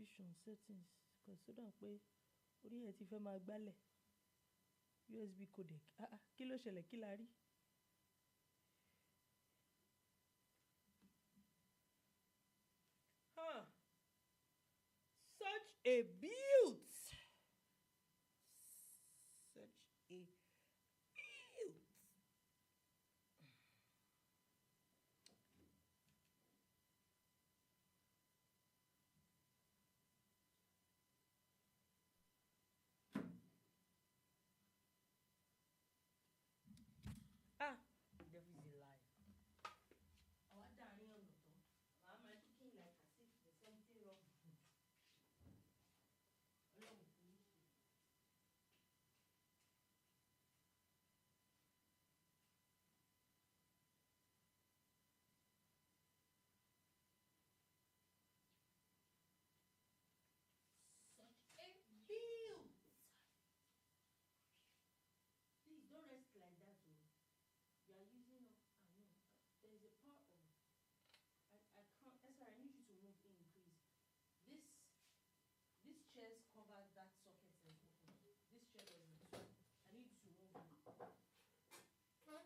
notification settings because so that pé orí ẹ ti fẹ́ máa gbálẹ̀ USB codec kí ló ṣẹlẹ̀ kí la rí. Such a beaut. Such a beaut. Devil is a lie. Our darling on the top. I'm looking like as if there's something wrong. There's a part of I can't. Sorry, I need you to move in, please. This chair's covered that socket and open. This chair doesn't. So I need you to move in. Are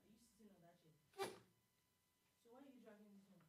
you sitting on that chair? So why are you dragging this one?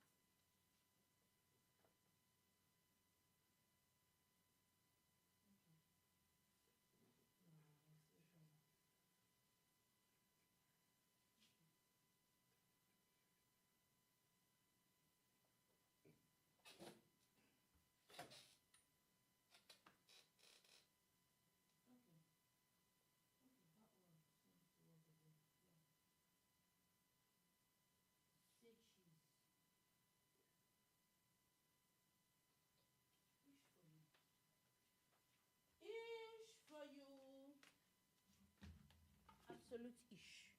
Absolute ish.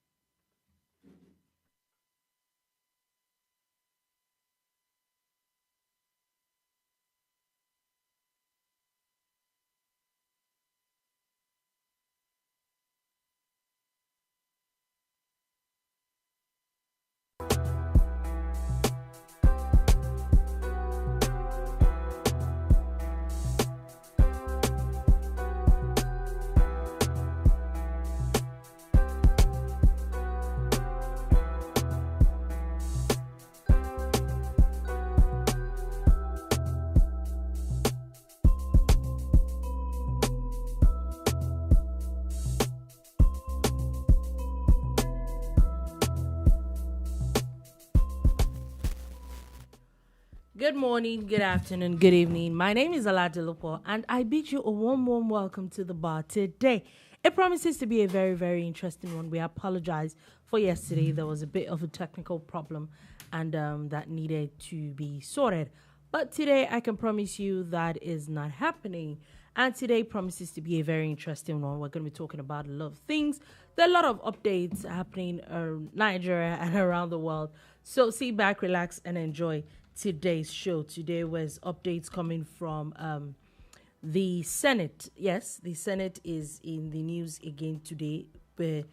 Good morning, good afternoon, good evening. My name is Dolupo, and I bid you a warm welcome to the bar today. It promises to be a very, very interesting one. We apologize for yesterday. There was a bit of a technical problem, and that needed to be sorted. But today, I can promise you that is not happening. And today promises to be a very interesting one. We're going to be talking about a lot of things. There are a lot of updates happening in Nigeria and around the world. So sit back, relax, and enjoy today's show. Today was updates coming from the Senate. Yes, the Senate is in the news again today. Where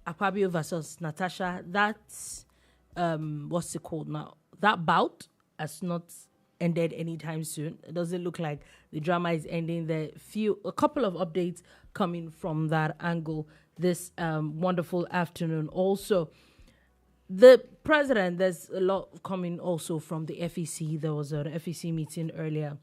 Akpabio versus Natasha. That's what's it called now? That bout has not ended anytime soon. It doesn't look like the drama is ending. A couple of updates coming from that angle this wonderful afternoon. Also, the president, there's a lot coming also from the FEC. There was an FEC meeting earlier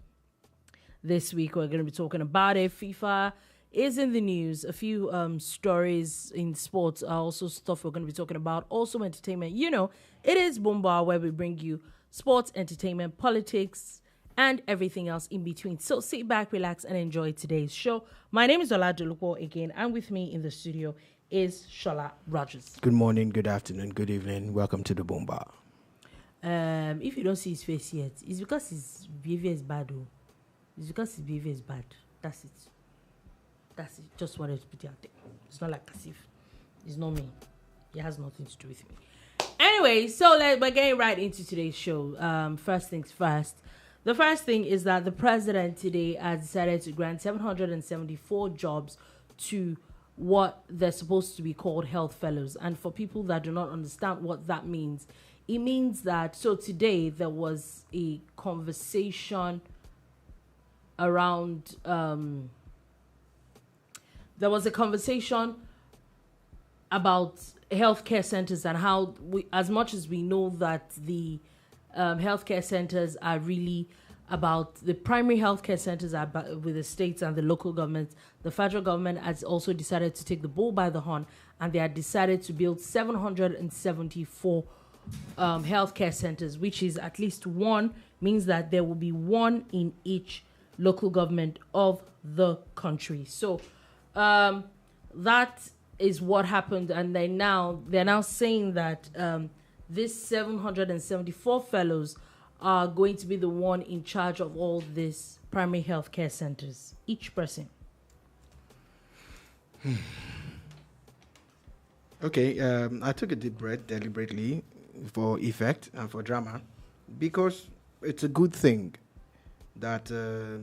this week. We're going to be talking about it. FIFA is in the news. A few stories in sports are also stuff we're going to be talking about. Also entertainment. You know, it is Boomba where we bring you sports, entertainment, politics, and everything else in between. So sit back, relax, and enjoy today's show. My name is Dolupo again, and with me in the studio is Sola Rogers. Good morning, good afternoon, good evening. Welcome to the Boom Bar. If you don't see his face yet, it's because his behavior is bad. It's because his behavior is bad. That's it. Just wanted to put it out there. It's not like as if it's not me. It has nothing to do with me. Anyway, so we're getting right into today's show. First things first. The first thing is that the president today has decided to grant 774 jobs to what they're supposed to be called health fellows. And for people that do not understand what that means, it means that, so today there was a conversation around, about healthcare centers and how as much as we know that the healthcare centers are really about, the primary healthcare centers are with the states and the local governments, the federal government has also decided to take the bull by the horn, and they had decided to build 774 healthcare centers, which is at least one, means that there will be one in each local government of the country. So that is what happened, and they're now saying that this 774 fellows are going to be the one in charge of all these primary healthcare centers, each person. Okay, I took a deep breath deliberately for effect and for drama, because it's a good thing that the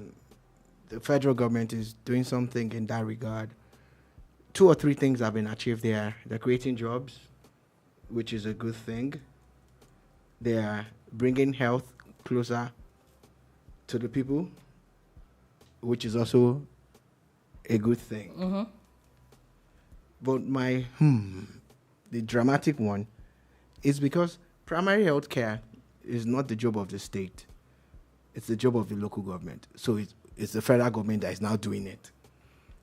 federal government is doing something in that regard. 2 or 3 things have been achieved there. They're creating jobs, which is a good thing. They are bringing health closer to the people, which is also a good thing. Mm-hmm. But the dramatic one is because primary health care is not the job of the state. It's the job of the local government. So it's the federal government that is now doing it.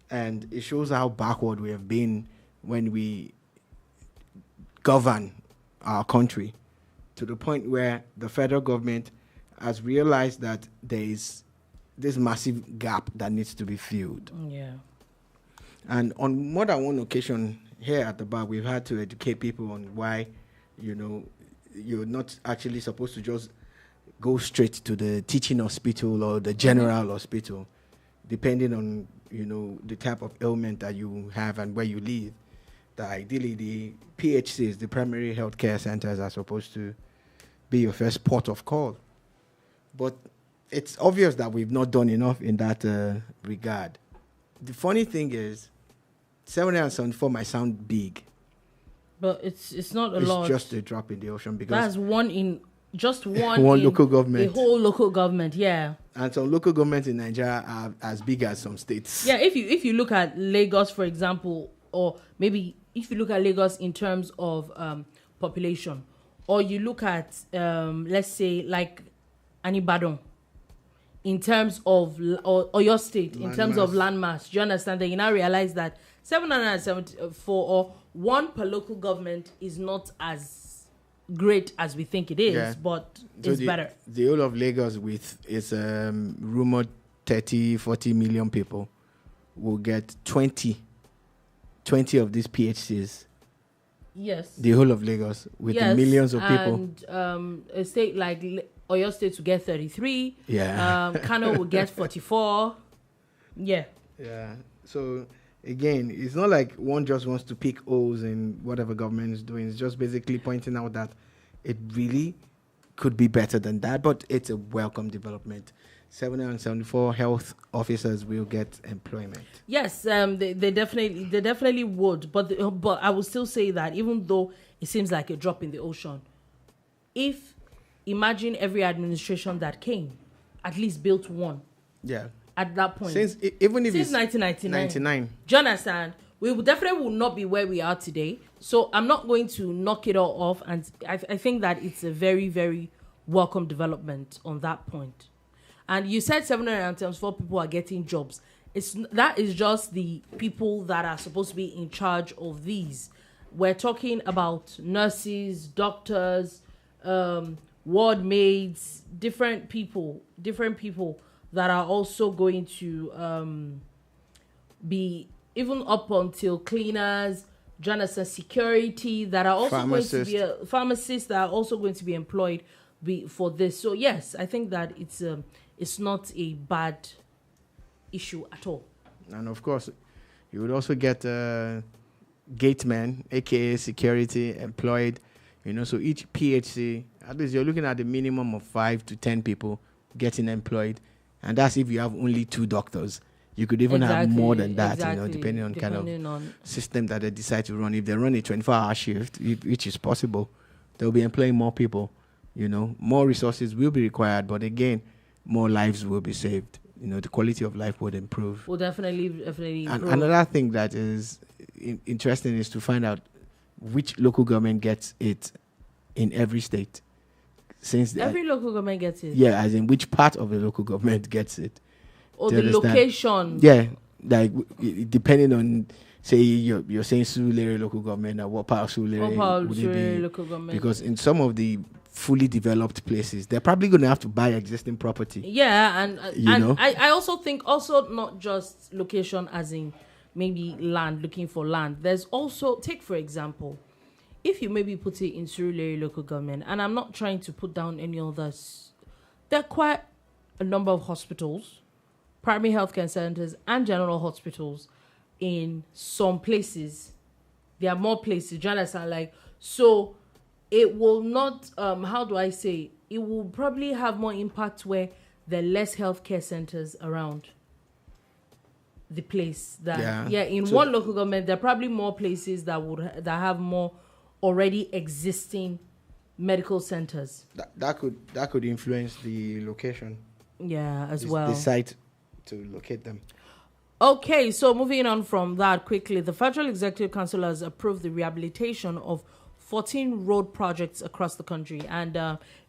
And it shows how backward we have been when we govern our country, to the point where the federal government has realized that there is this massive gap that needs to be filled. Yeah. And on more than one occasion here at the bar, we've had to educate people on why, you're not actually supposed to just go straight to the teaching hospital or the general hospital, depending on, the type of ailment that you have and where you live. That ideally the PHCs, the primary healthcare centers, are supposed to be your first port of call. But it's obvious that we've not done enough in that regard. The funny thing is, 774 might sound big, but it's not a lot. It's just a drop in the ocean, because that's one in one local government. The whole local government, yeah. And some local governments in Nigeria are as big as some states. Yeah, if you look at Lagos, for example, or maybe if you look at Lagos in terms of population, or you look at let's say like Ibadan in terms of, or your state in terms of landmass, do you understand that you now realize that 774 or one per local government is not as great as we think it is, but so it's better. The whole of Lagos, with its rumored 30-40 million people, will get 20 of these PHCs. Yes. The whole of Lagos, with the millions of people. And a state like Oyo State will get 33. Yeah. Kano will get 44. Yeah. Yeah. So again, it's not like one just wants to pick holes in whatever government is doing. It's just basically pointing out that it really could be better than that, but it's a welcome development. 774 health officers will get employment. Yes, they definitely would, but I would still say that even though it seems like a drop in the ocean, imagine every administration that came at least built one. Yeah. At that point, since 1999. Do you understand? We definitely will not be where we are today. So I'm not going to knock it all off, and I think that it's a very, very welcome development on that point. And you said 774 people are getting jobs. That is just the people that are supposed to be in charge of these. We're talking about nurses, doctors, ward maids, different people that are also going to be even up until cleaners, journalists, security, that are also going to be pharmacists that are also going to be employed for this. So yes, I think that it's not a bad issue at all. And of course, you would also get gatemen, aka security, employed. So each PHC, at least you're looking at the minimum of 5 to 10 people getting employed. And that's if you have only 2 doctors. You could even have more than that, exactly, depending on kind of system that they decide to run. If they run a 24-hour shift, which is possible, they'll be employing more people. More resources will be required, but again, more lives will be saved. The quality of life would improve. Will definitely improve. And another thing that is interesting is to find out which local government gets it in every state. Since every local government gets it. Yeah, as in which part of the local government gets it. Or the location. Yeah, like depending on, say you're saying Surulere local government, or what part of Surulere would it be? Local government. Because in some of the fully developed places, they're probably going to have to buy existing property. Yeah, and I also think not just location as in maybe land, looking for land. There's also, take for example, if you maybe put it in Surulere local government, and I'm not trying to put down any others, there are quite a number of hospitals, primary healthcare centers, and general hospitals in some places. There are more places, do you understand? So it will not, it will probably have more impact where there are less healthcare centers around the place. One local government, there are probably more places that have more already existing medical centers. That could influence the location. Yeah, as well. The site to locate them. Okay, so moving on from that quickly, the Federal Executive Council has approved the rehabilitation of 14 road projects across the country, and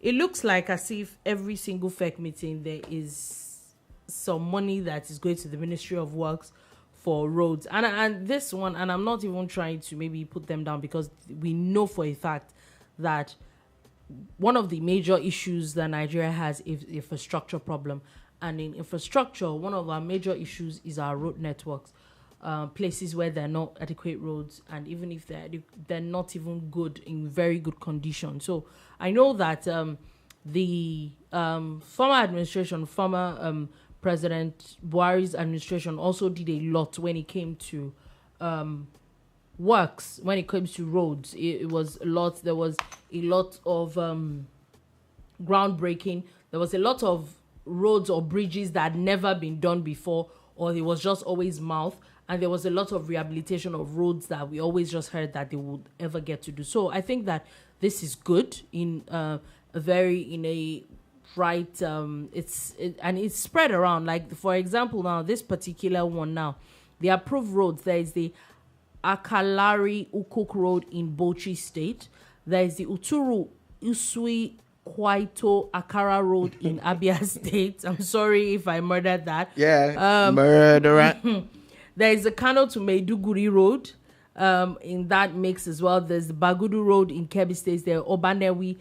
it looks like as if every single FEC meeting there is some money that is going to the Ministry of Works for roads, and this one, and I'm not even trying to maybe put them down, because we know for a fact that one of the major issues that Nigeria has is infrastructure problem. And in infrastructure, one of our major issues is our road networks. Places where there are not adequate roads, and even if they're not even good, in very good condition. So I know that the former President Buhari's administration also did a lot when it came to works, when it comes to roads. It was a lot. There was a lot of groundbreaking. There was a lot of roads or bridges that had never been done before, or it was just always mouth. And there was a lot of rehabilitation of roads that we always just heard that they would ever get to do. So I think that this is good and it's spread around. Like, for example, now this particular one now, the approved roads, there is the Akalari Ukuk Road in Bauchi State. There is the Uturu Usui Kwaito Akara Road in Abia State. I'm sorry if I murdered that. Yeah, murderer. There is the Kano to Maiduguri Road in that mix as well. There's the Bagudu Road in Kebbi State. There Obanewi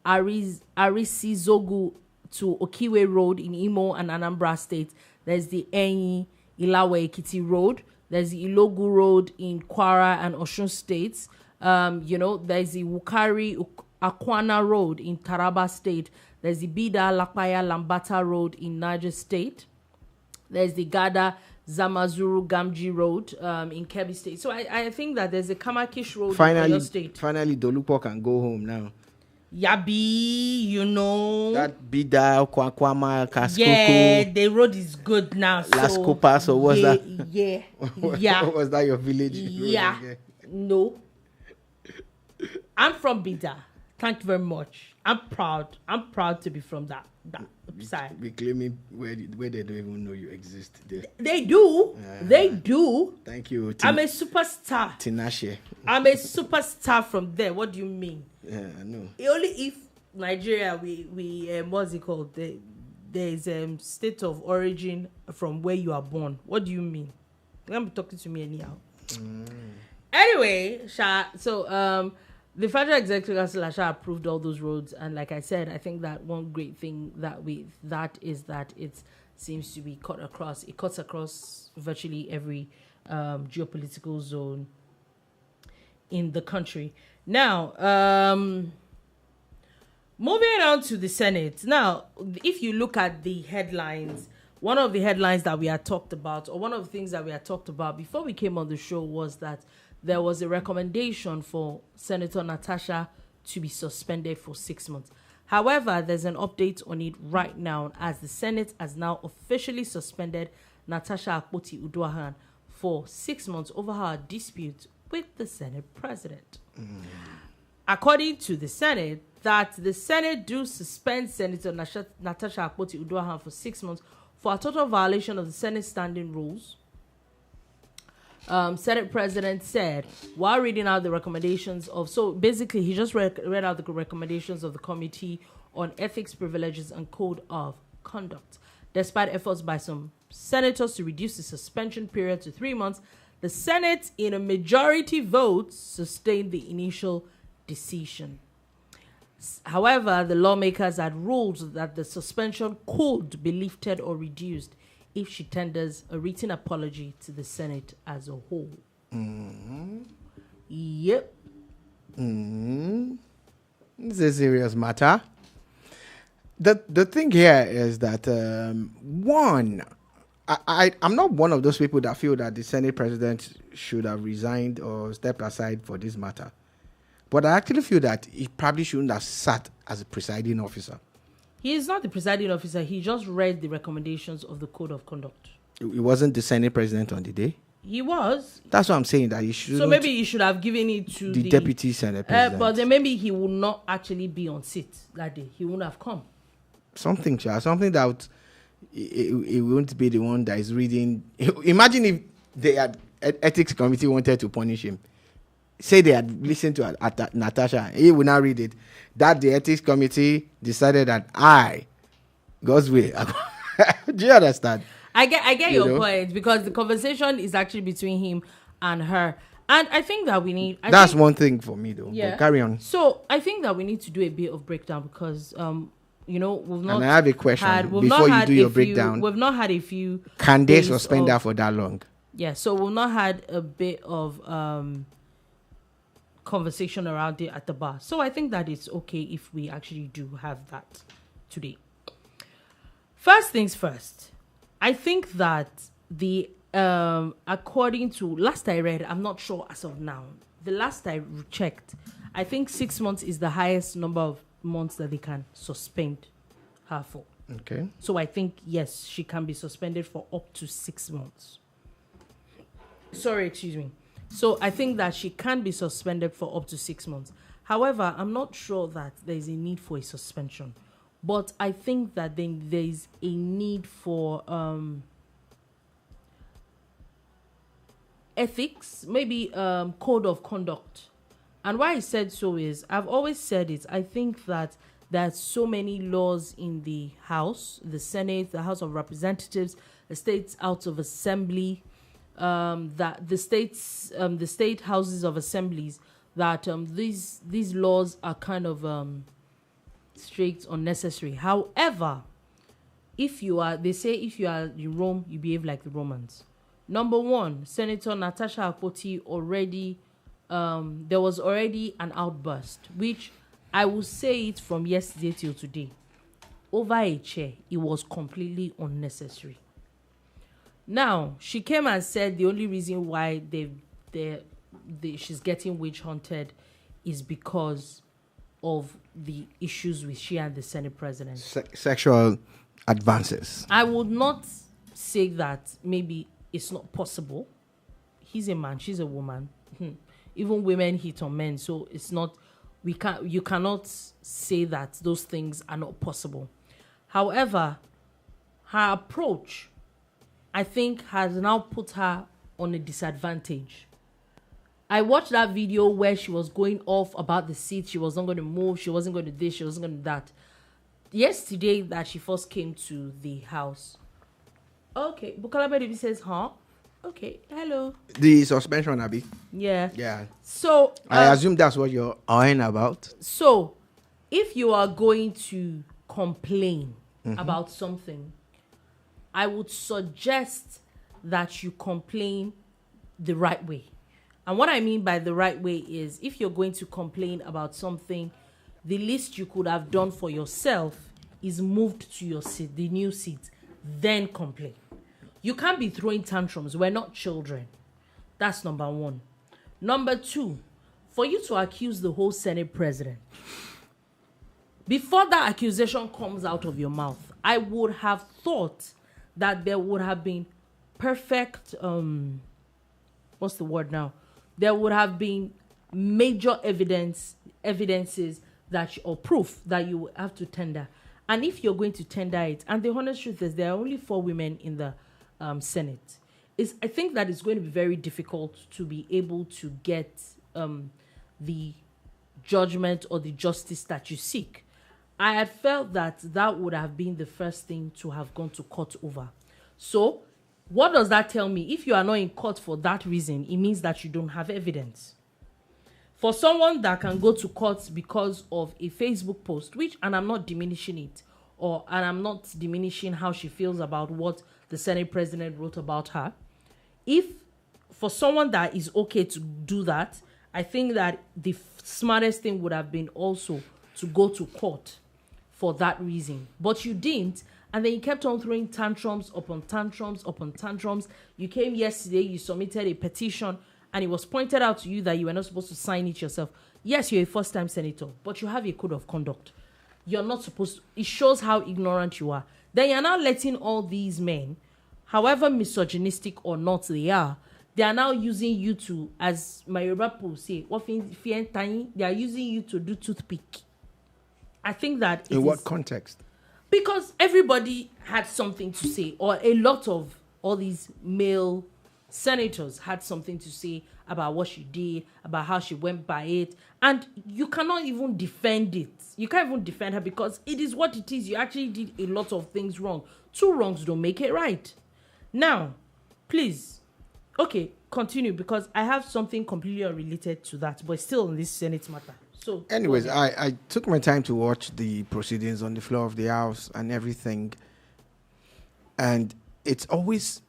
Arisizogu to Okiwe Road in Imo and Anambra State. There's the Enyi Ilawe Ekiti Road. There's the Ilogu Road in Kwara and Osun States. There's the Wukari Akwana Road in Taraba State. There's the Bida Lakpaya Lambata Road in Niger State. There's the Gada Zamazuru Gamji Road in Kebbi State. So I think that there's a Kamakish Road in Oyo State. Finally, Dolupo can go home now. Yabi, that Bida, Kwakwama, Kaskoko. Yeah, the road is good now. Las Copas, or was that? Yeah, yeah. What was that, your village? Yeah, no. I'm from Bida. Thank you very much. I'm proud to be from that side. We claiming where they don't even know you exist. They do. They do. Thank you. I'm a superstar. Tinashe. I'm a superstar from there. What do you mean? Yeah, I know. Only if Nigeria, we what's it called? There is state of origin from where you are born. What do you mean? You're gonna be talking to me anyhow. Anyway, so the Federal Executive Council approved all those roads, and like I said, I think that one great thing is that it seems to be cut across. It cuts across virtually every geopolitical zone in the country. Now, moving on to the Senate. Now, if you look at the headlines, one of the headlines that we had talked about, or one of the things that we had talked about before we came on the show, was that there was a recommendation for Senator Natasha to be suspended for 6 months. However, there's an update on it right now, as the Senate has now officially suspended Natashaakpoti for 6 months over her dispute with the Senate president. According to the Senate, that the Senate do suspend Senator Natashaakpoti for 6 months for a total violation of the Senate standing rules. Senate President said while reading out the recommendations of, so basically he just read out the recommendations of the Committee on Ethics, Privileges and Code of Conduct. Despite efforts by some senators to reduce the suspension period to 3 months, the Senate, in a majority vote, sustained the initial decision. However, the lawmakers had ruled that the suspension could be lifted or reduced if she tenders a written apology to the Senate as a whole. Yep. It's a serious matter. The thing here is that, one, I'm not one of those people that feel that the Senate president should have resigned or stepped aside for this matter. But I actually feel that he probably shouldn't have sat as a presiding officer. He is not the presiding officer. He just read the recommendations of the Code of Conduct. He wasn't the Senate president on the day? He was. That's what I'm saying, that he should. So maybe you should have given it to the deputy Senate president. But then maybe he would not actually be on seat that day. He wouldn't have come. Something that it won't be the one that is reading. Imagine if the ethics committee wanted to punish him. Say they had listened to Natasha, he would not read it. That the ethics committee decided that God's way. Do you understand? I get your point, because the conversation is actually between him and her. And I think that we need... That's one thing for me, though. Yeah. But carry on. So I think that we need to do a bit of breakdown because, we've not... And I have a question before you do your breakdown. We've not had a few... Can they suspend her for that long? Yeah, so we've not had a bit of conversation around it at the bar. So I think that it's okay if we actually do have that today. First things first, I think that the according to last I read, I'm not sure as of now, the last I checked, I think 6 months is the highest number of months that they can suspend her for. Okay. So I think, yes, she can be suspended for up to 6 months. Sorry, excuse me. So I think that she can be suspended for up to 6 months. However, I'm not sure that there's a need for a suspension. But I think that then there's a need for ethics, maybe code of conduct. And why I said so is, I've always said it, I think that there's so many laws in the House, the Senate, the House of Representatives, the States House of Assembly, that the state houses of assemblies, that these laws are kind of strict, unnecessary. However, they say if you are in Rome, you behave like the Romans. Number one, Senator Natashaakpoti already, there was already an outburst, which I will say it from yesterday till today. Over a chair, it was completely unnecessary. Now, she came and said the only reason why she's getting witch hunted is because of the issues with she and the Senate president. Sexual advances. I would not say that maybe it's not possible. He's a man, she's a woman. Even women hit on men, so it's not... You cannot say that those things are not possible. However, her approach, I think, has now put her on a disadvantage. I watched that video where she was going off about the seat. She was not going to move. She wasn't going to this. She wasn't going to that. Yesterday that she first came to the house. Okay. Bukola Baby says, huh? Okay. Hello. The suspension, Abby. Yeah. Yeah. So. I assume that's what you're eyeing about. So, if you are going to complain about something, I would suggest that you complain the right way. And what I mean by the right way is, if you're going to complain about something, the least you could have done for yourself is moved to your seat, the new seat, then complain. You can't be throwing tantrums. We're not children. That's number one. Number two, for you to accuse the whole Senate president, before that accusation comes out of your mouth, I would have thought that there would have been perfect what's the word now? There would have been major evidences or proof that you would have to tender. And if you're going to tender it, and the honest truth is there are only 4 women in the Senate, I think that it's going to be very difficult to be able to get the judgment or the justice that you seek. I had felt that would have been the first thing to have gone to court over. So what does that tell me? If you are not in court for that reason, it means that you don't have evidence. For someone that can go to court because of a Facebook post, and I'm not diminishing it, and I'm not diminishing how she feels about what the Senate president wrote about her. For someone that is okay to do that, I think that the smartest thing would have been also to go to court for that reason. But you didn't, and then you kept on throwing tantrums upon tantrums upon tantrums. You came yesterday, you submitted a petition, and it was pointed out to you that you were not supposed to sign it yourself. Yes, you're a first-time senator, but you have a code of conduct. You're not supposed to. It shows how ignorant you are. Then you're now letting all these men, however misogynistic or not they are now using you to, as my Yoruba people say, they are using you to do toothpick. I think that in what context? Because everybody had something to say, or a lot of all these male senators had something to say about what she did, about how she went by it, and you cannot even defend it. You can't even defend her because it is what it is. You actually did a lot of things wrong. 2 wrongs don't make it right. Now, please, okay, continue, because I have something completely unrelated to that, but still in this Senate matter. So, anyways, I took my time to watch the proceedings on the floor of the House and everything, and it's always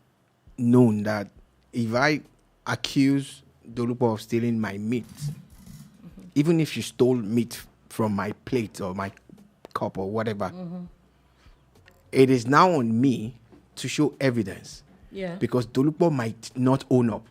known that if I accuse Dolupo of stealing my meat, even if she stole meat from my plate or my cup or whatever, it is now on me to show evidence. Yeah. Because Dolupo might not own up.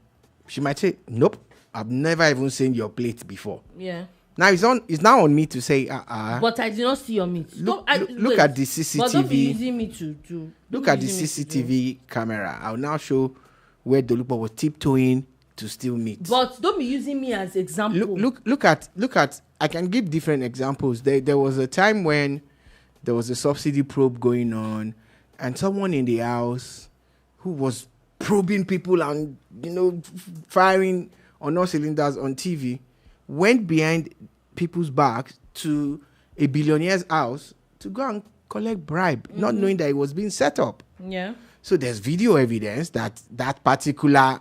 She might say, nope, I've never even seen your plate before. Yeah. Now it's now on me to say, But I did not see your meat. Look at the CCTV. But don't be using me to look at the CCTV camera. I'll now show where Dolupo was tiptoeing to steal meat. But don't be using me as example. Look at. I can give different examples. There was a time when there was a subsidy probe going on, and someone in the House who was probing people and firing on all cylinders on TV went behind people's backs to a billionaire's house to go and collect bribe, not knowing that it was being set up. Yeah. So there's video evidence that particular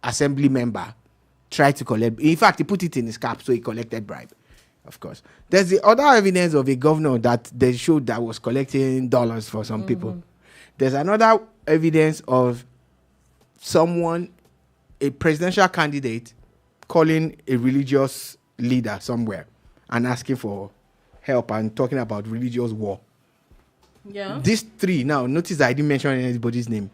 assembly member tried to collect. In fact, he put it in his cap, so he collected bribe. Of course. There's the other evidence of a governor that they showed that was collecting dollars for some people. There's another evidence of someone, a presidential candidate, calling a religious leader somewhere and asking for help and talking about religious war. Yeah. These 3, now, notice that I didn't mention anybody's name,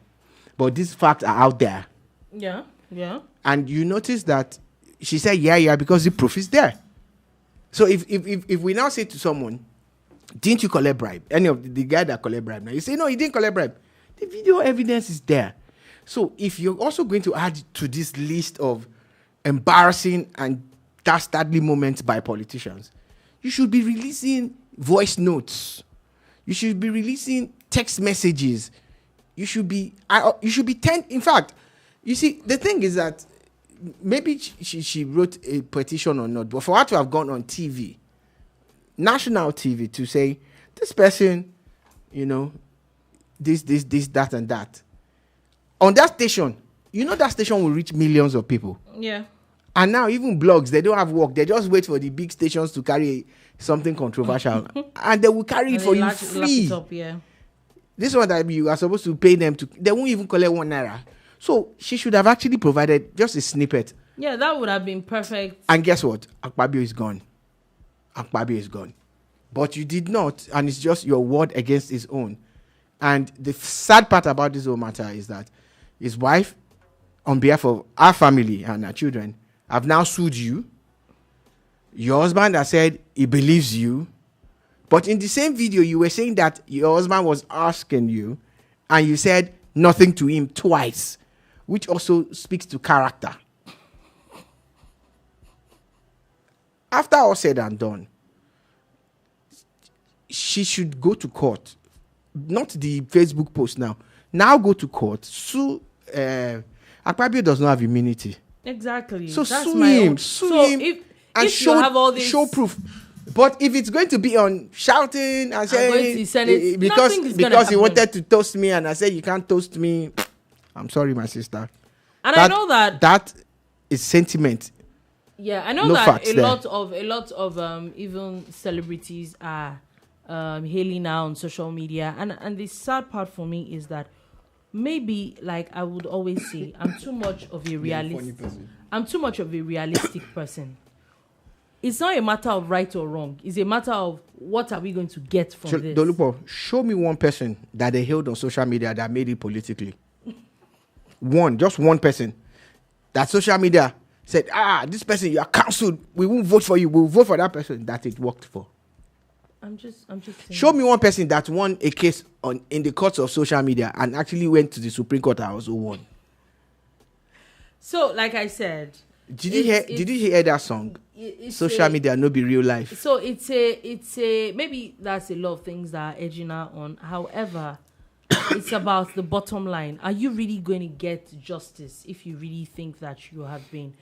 but these facts are out there. Yeah, yeah. And you notice that she said, yeah, because the proof is there. So if we now say to someone, didn't you collect bribe? Any of the guy that collect bribe, now you say, no, he didn't collect bribe. The video evidence is there. So if you're also going to add to this list of embarrassing and dastardly moments by politicians, you should be releasing voice notes. You should be releasing text messages. You should be in fact, you see, the thing is that maybe she wrote a petition or not, but for her to have gone on TV, national TV, to say, this person, this, that, and that, on that station, that station will reach millions of people. Yeah. And now even blogs, they don't have work. They just wait for the big stations to carry something controversial. And they will carry it for you free. Yeah. This one that you are supposed to pay them to, they won't even collect 1 naira. So she should have actually provided just a snippet. Yeah, that would have been perfect. And guess what? Akpabio is gone. Akpabio is gone. But you did not, and it's just your word against his own. And the sad part about this whole matter is that his wife, on behalf of our family and our children, have now sued you. Your husband has said he believes you. But in the same video, you were saying that your husband was asking you, and you said, nothing to him twice, which also speaks to character. After all said and done, she should go to court. Not the Facebook post now. Now go to court. Sue. Akpabio does not have immunity. Exactly. So That's sue my him. own. Sue So him. if And you have all this, show proof. But if it's going to be on shouting and going saying to Senate, because nothing is gonna he happen. wanted to toast me and I said you can't toast me, I'm sorry, my sister. and I know that is sentiment. Yeah, I know No that facts a there. lot of even celebrities are hailing now on social media, and the sad part for me is that maybe, like I would always say, I'm too much of a realistic person. It's not a matter of right or wrong. It's a matter of what are we going to get from this. Dolupo, show me one person that they hailed on social media that made it politically. Just one person that social media said, this person, you are cancelled. We won't vote for you. We'll vote for that person that it worked for. I'm just saying. Show me one person that won a case in the courts of social media and actually went to the Supreme Court and also won. So, like I said, Did you hear that song? Social media no be real life. So it's a maybe that's a lot of things that are edging out on. However, it's about the bottom line. Are you really going to get justice if you really think that you have been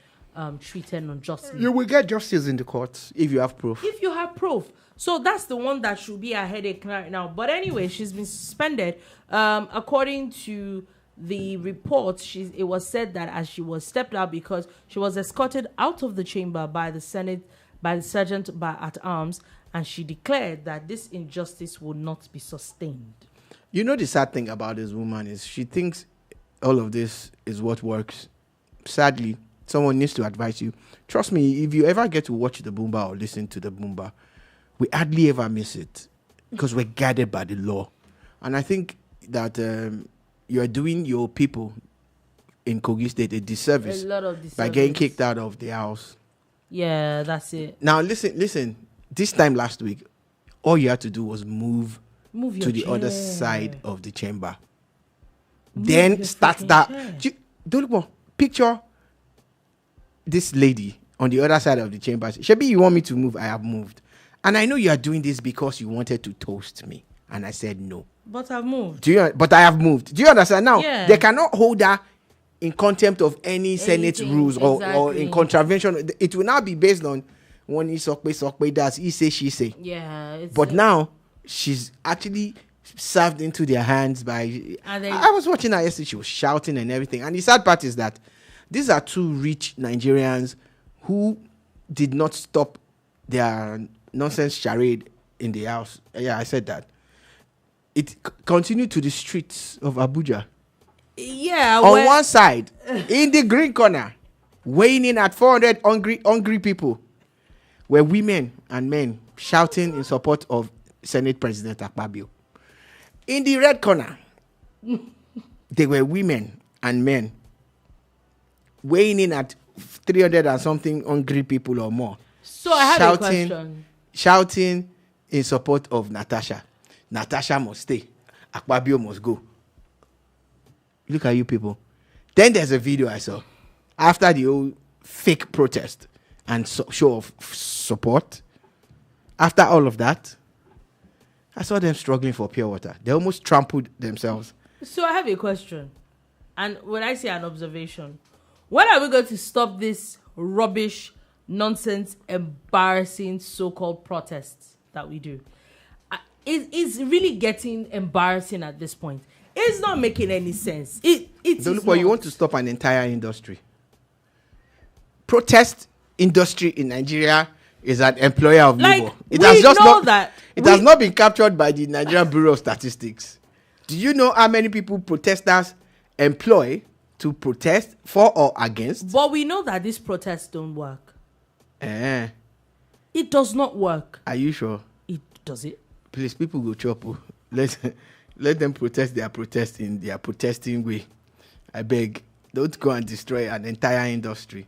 treated unjustly? You will get justice in the courts if you have proof. If you have proof. So that's the one that should be a headache right now. But anyway, she's been suspended. According to the report, it was said that as she was stepped out because she was escorted out of the chamber by the Senate, by the sergeant at arms, and she declared that this injustice would not be sustained. You know the sad thing about this woman is she thinks all of this is what works. Sadly, someone needs to advise you. Trust me, if you ever get to watch the Boomba or listen to the Boomba, we hardly ever miss it because we're guided by the law. And I think that you're doing your people in Kogi State a disservice by getting kicked out of the house. Yeah, that's it. Now, listen. This time last week, all you had to do was move to the other side of the chamber. Then start that. Don't picture this lady on the other side of the chamber. Shebi, you want me to move? I have moved. And I know you are doing this because you wanted to toast me. And I said no. But I've moved. But I have moved. Do you understand? Now, Yeah. They cannot hold her in contempt of any Senate rules or in contravention. It will now be based on when he does, he say, she say. Yeah. But now, she's actually served into their hands by... I was watching her yesterday. She was shouting and everything. And the sad part is that these are two rich Nigerians who did not stop their nonsense charade in the house. Yeah, I said that. It continued to the streets of Abuja. Yeah. On one side, in the green corner, weighing in at 400 hungry people, were women and men shouting in support of Senate President Akpabio. In the red corner, there were women and men weighing in at 300 and something hungry people or more. So I have a question. Shouting in support of Natasha. Natasha must stay. Akpabio must go. Look at you people. Then there's a video I saw. After the old fake protest and show of support, after all of that, I saw them struggling for pure water. They almost trampled themselves. So I have a question. And when I say an observation, when are we going to stop this rubbish, nonsense, embarrassing so-called protests that we do? It's really getting embarrassing at this point. It's not making any sense. Dolupo, you want to stop an entire industry. Protest industry in Nigeria is an employer of labor. It has not been captured by the Nigerian Bureau of Statistics. Do you know how many people protesters employ to protest for or against? But we know that these protests don't work. It does not work. Are you sure? Does it? Please, people go chop. Let them protest their protest in their protesting way. I beg, don't go and destroy an entire industry.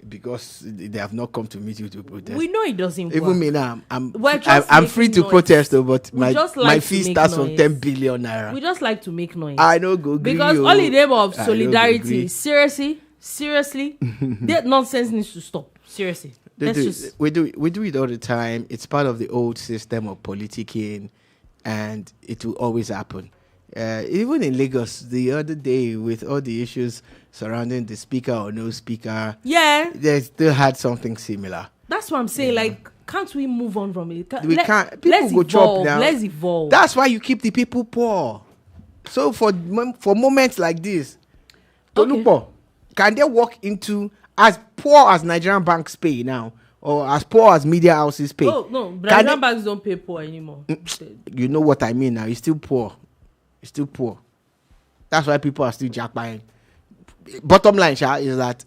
because they have not come to meet you to protest. We know it doesn't Even work. me now, I'm just free to making protest, noise. though, but We just like my to fee make starts from noise. 10 billion naira. We just like to make noise. I don't go agree. Because all in the name of I no go solidarity, agree. seriously, that nonsense needs to stop. Seriously. We do it all the time. It's part of the old system of politicking, and it will always happen. Even in Lagos, the other day, with all the issues surrounding the speaker or no speaker, they still had something similar. That's what I'm saying. Like, can't we move on from it? We can't. People go chop now. Let's evolve. That's why you keep the people poor. So for moments like this, Dolupo, can they walk into as poor as Nigerian banks pay now, or as poor as media houses pay? Oh no, Nigerian banks don't pay poor anymore. You know what I mean now. It's still poor. It's still poor. That's why people are still jackpying. Bottom line, Sha, is that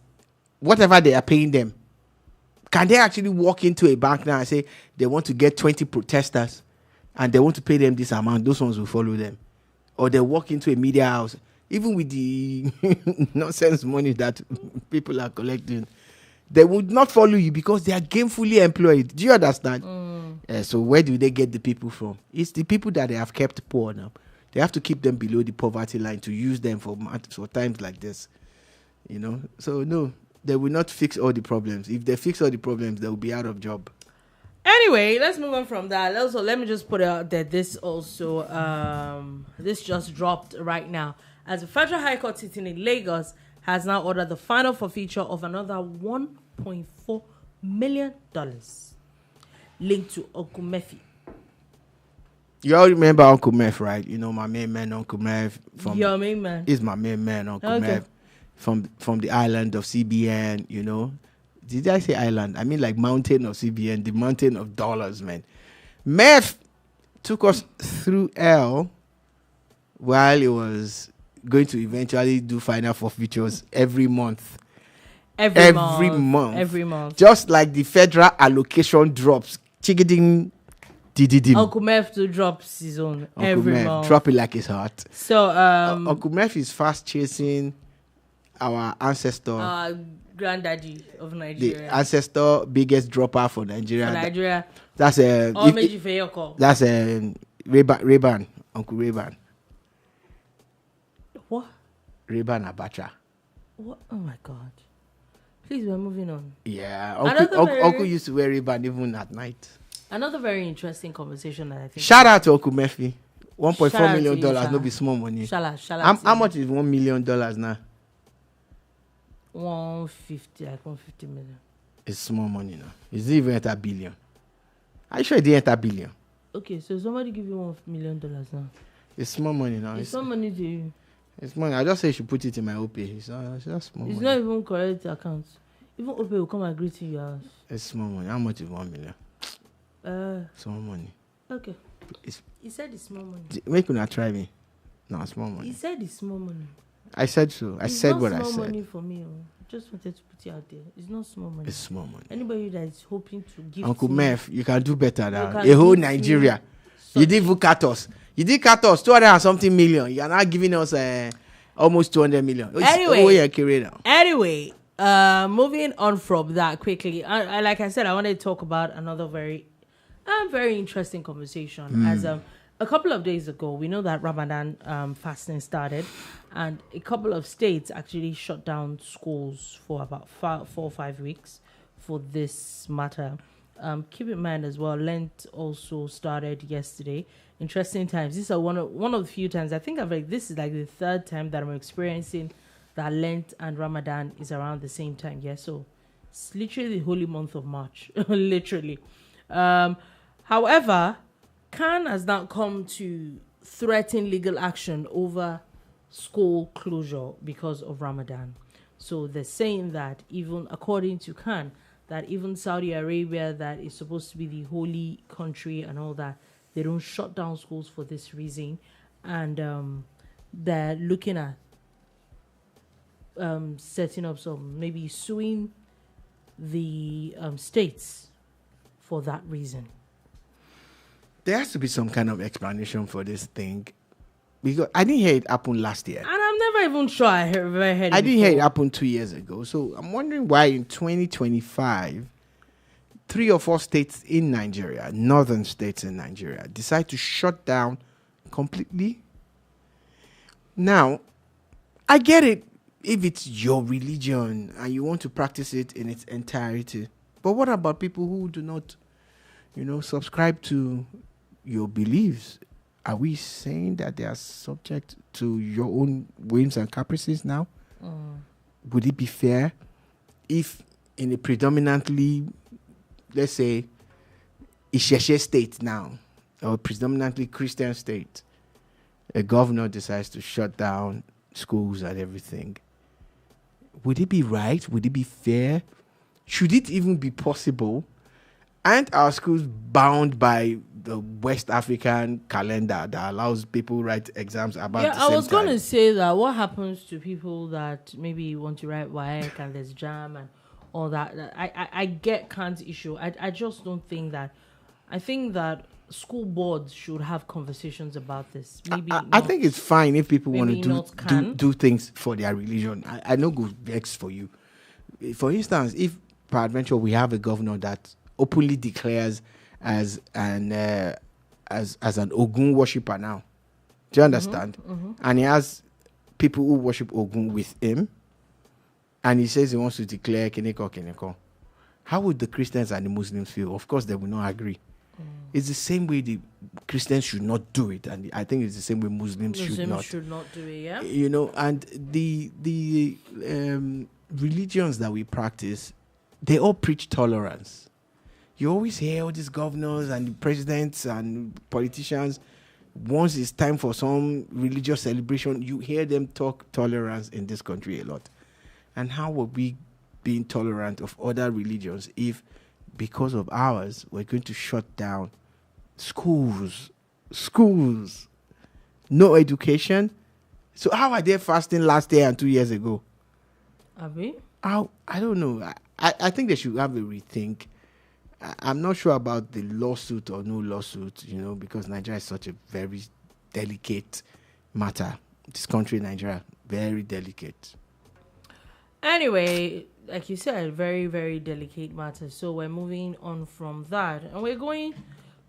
whatever they are paying them, can they actually walk into a bank now and say they want to get 20 protesters and they want to pay them this amount? Those ones will follow them. Or they walk into a media house, even with the nonsense money that people are collecting, they would not follow you because they are gainfully employed. Do you understand? So where do they get the people from? It's the people that they have kept poor now. They have to keep them below the poverty line to use them for times like this. You know? So no, they will not fix all the problems. If they fix all the problems, they will be out of job. Anyway, let's move on from that. Also, let me just put out that this just dropped right now. As the Federal High Court sitting in Lagos has now ordered the final forfeiture of another $1.4 million linked to Uncle Murphy. You all remember Uncle Murph, right? You know my main man, Uncle Murph. Your main man. Is my main man, Uncle Murph. From the island of CBN, you know. Did I say island? I mean like mountain of CBN, the mountain of dollars, man. Murph took us through hell while he was going to eventually do final forfeitures every month. Every month. Just like the federal allocation drops. Chiggiding. Uncle Murph to drop his own every month. Drop it like it's hot. So Uncle Murph is fast chasing our ancestor. Granddaddy of Nigeria. The ancestor biggest dropper for Nigeria. That's that's Ray-Ban, Uncle Ray-Ban. What? Ray-Ban Abacha. What? Oh my God. Please, we're moving on. Yeah. Uncle used to wear Ray-Ban even at night. Another very interesting conversation that I think. Shout out to Uncle Murphy. $1.4 million, no be small money. How much is $1 million now? 150 million. It's small money now. It's even at a billion. Are you sure it didn't enter billion? Okay, so somebody give you $1 million now. It's small money now. It's small money to you. It's money. I just say you should put it in my OP. It's just small money. It's not even correct account. Even OP will come and greet you in your house. It's small money. How much is 1 million? Small money. Okay. He said it's small money. Make you not try me. No, small money. He said it's small money. I said so. I said what I said. It's not small money for me. Just wanted to put it out there. It's not small money. It's small money. Anybody that is hoping to give Uncle Murph, you can do better now. A whole Nigeria. You did even cut us. You did cut us 200 and something million. You are now giving us almost 200 million. Anyway, moving on from that quickly. Like I said, I wanted to talk about another very interesting conversation. As a couple of days ago, we know that Ramadan fasting started, and a couple of states actually shut down schools for about 4 or 5 weeks for this matter. Keep in mind as well, Lent also started yesterday. Interesting times. These are one of the few times I think this is like the third time that I'm experiencing that Lent and Ramadan is around the same time. Yeah, so it's literally the holy month of March, literally. However, Khan has now come to threaten legal action over school closure because of Ramadan. So they're saying that even according to Khan, that even Saudi Arabia, that is supposed to be the holy country and all that, they don't shut down schools for this reason. And they're looking at setting up maybe suing the states for that reason. There has to be some kind of explanation for this thing, because I didn't hear it happen last year. And I've never not even sure I heard it. I didn't hear it happen 2 years ago. So I'm wondering why in 2025, 3 or 4 states in Nigeria, northern states in Nigeria, decide to shut down completely. Now, I get it if it's your religion and you want to practice it in its entirety. But what about people who do not, subscribe to your beliefs? Are we saying that they are subject to your own whims and caprices now? Would it be fair if in a predominantly, let's say, Isheshe state now, or predominantly Christian state, a governor decides to shut down schools and everything? Would it be right? Would it be fair? Should it even be possible? Aren't our schools bound by the West African calendar that allows people to write exams about the same time? I was going to say that what happens to people that maybe want to write WAEC and there's jam and all that. I get Kant's issue. I just don't think that. I think that school boards should have conversations about this. Maybe I think it's fine if people want to do things for their religion. I know go vex for you. For instance, if peradventure we have a governor that openly declares as an Ogun worshipper now, do you understand? And he has people who worship Ogun with him, and he says he wants to declare Keneko. How would the Christians and the Muslims feel? Of course, they will not agree. It's the same way the Christians should not do it, and I think it's the same way Muslims should not do it. Yeah, and the religions that we practice, they all preach tolerance. You always hear all these governors and presidents and politicians. Once it's time for some religious celebration, you hear them talk tolerance in this country a lot. And how will we be intolerant of other religions if, because of ours, we're going to shut down schools, no education? So how are they fasting last year and 2 years ago? Are we? I don't know. I think they should have a rethink. I'm not sure about the lawsuit or no lawsuit, because Nigeria is such a very delicate matter. This country, Nigeria, very delicate. Anyway, like you said, very, very delicate matter. So we're moving on from that. And we're going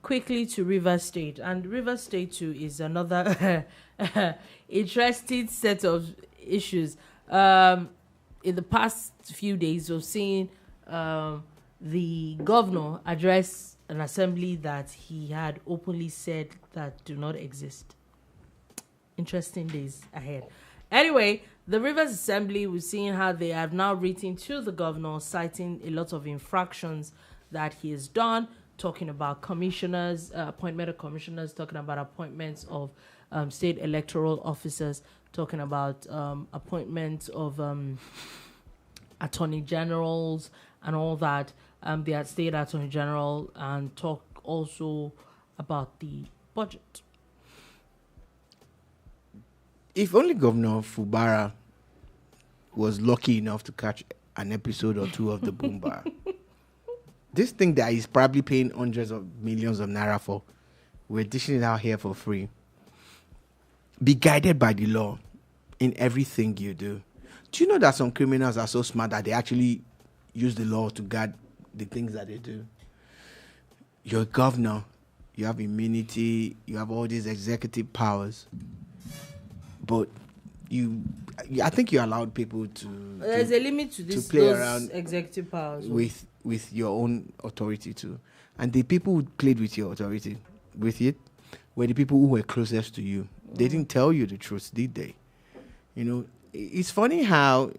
quickly to Rivers State. And Rivers State, too, is another interesting set of issues. In the past few days, we've seen the governor address an assembly that he had openly said that do not exist. Interesting days ahead. Anyway, the Rivers Assembly, we're seeing how they have now written to the governor, citing a lot of infractions that he has done, talking about commissioners, appointment of commissioners, talking about appointments of state electoral officers, talking about appointments of attorney generals and all that. The state attorney general, and talk also about the budget. If only Governor Wabara was lucky enough to catch an episode or two of the Boomba, this thing that he's probably paying hundreds of millions of naira for, we're dishing it out here for free. Be guided by the law in everything you do. Do you know that some criminals are so smart that they actually use the law to guard the things that they do? You're a governor, you have immunity, you have all these executive powers, but I think you allowed people to. There's a limit to this. To play around executive powers with your own authority too, and the people who played with your authority with it were the people who were closest to you. They didn't tell you the truth, did they? It's funny how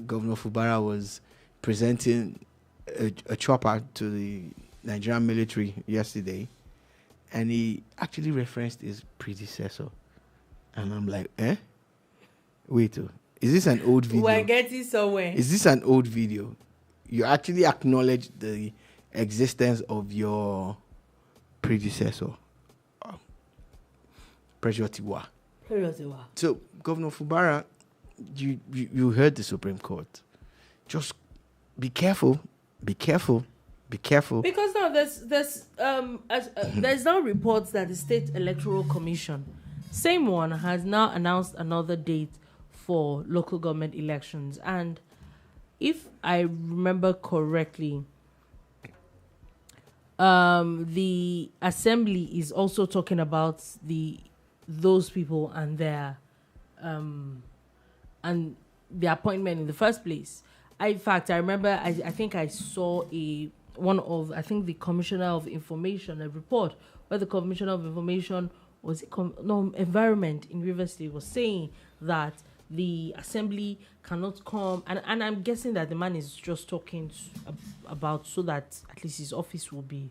Governor Wabara was presenting a chopper to the Nigerian military yesterday, and he actually referenced his predecessor. And I'm like, wait, is this an old video? We're getting somewhere. Is this an old video? You actually acknowledge the existence of your predecessor. Pressure Tiwa. So, Governor Wabara, you heard the Supreme Court. Just be careful. Be careful. Be careful. Because now there's now reports that the State Electoral Commission, same one, has now announced another date for local government elections. And if I remember correctly, the assembly is also talking about those people and their appointment in the first place. In fact, I remember I think I saw the Commissioner of Information, a report where the Commissioner of Information Environment in Rivers State was saying that the assembly cannot come, and I'm guessing that the man is just talking about so that at least his office will be,